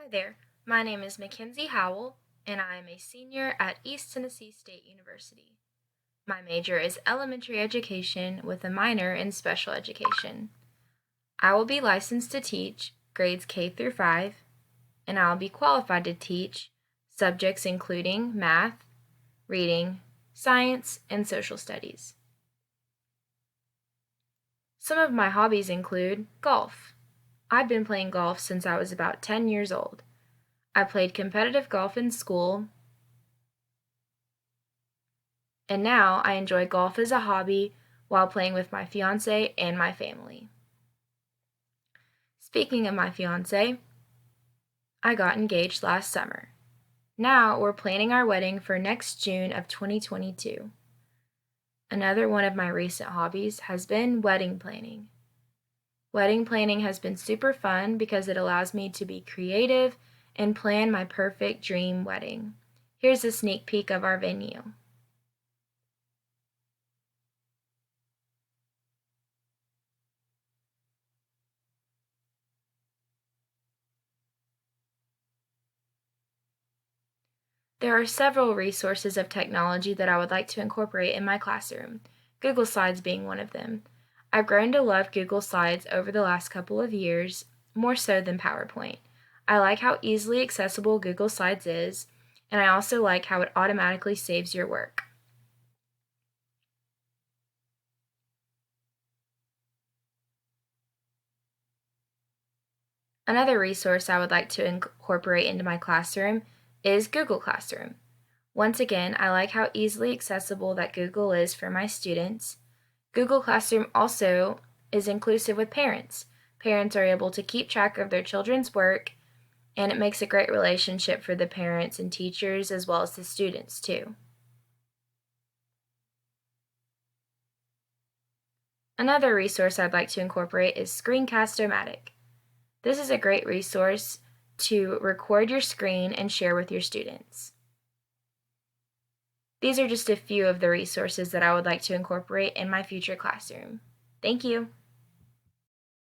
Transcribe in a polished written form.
Hi there, my name is McKenzie Howell, and I am a senior at East Tennessee State University. My major is elementary education with a minor in special education. I will be licensed to teach grades K through 5, and I will be qualified to teach subjects including math, reading, science, and social studies. Some of my hobbies include golf. I've been playing golf since I was about 10 years old. I played competitive golf in school, and now I enjoy golf as a hobby while playing with my fiance and my family. Speaking of my fiance, I got engaged last summer. Now we're planning our wedding for next June of 2022. Another one of my recent hobbies has been wedding planning. Wedding planning has been super fun because it allows me to be creative and plan my perfect dream wedding. Here's a sneak peek of our venue. There are several resources of technology that I would like to incorporate in my classroom, Google Slides being one of them. I've grown to love Google Slides over the last couple of years, more so than PowerPoint. I like how easily accessible Google Slides is, and I also like how it automatically saves your work. Another resource I would like to incorporate into my classroom is Google Classroom. Once again, I like how easily accessible that Google is for my students. Google Classroom also is inclusive with parents. Parents are able to keep track of their children's work, and it makes a great relationship for the parents and teachers as well as the students too. Another resource I'd like to incorporate is Screencast-O-Matic. This is a great resource to record your screen and share with your students. These are just a few of the resources that I would like to incorporate in my future classroom. Thank you.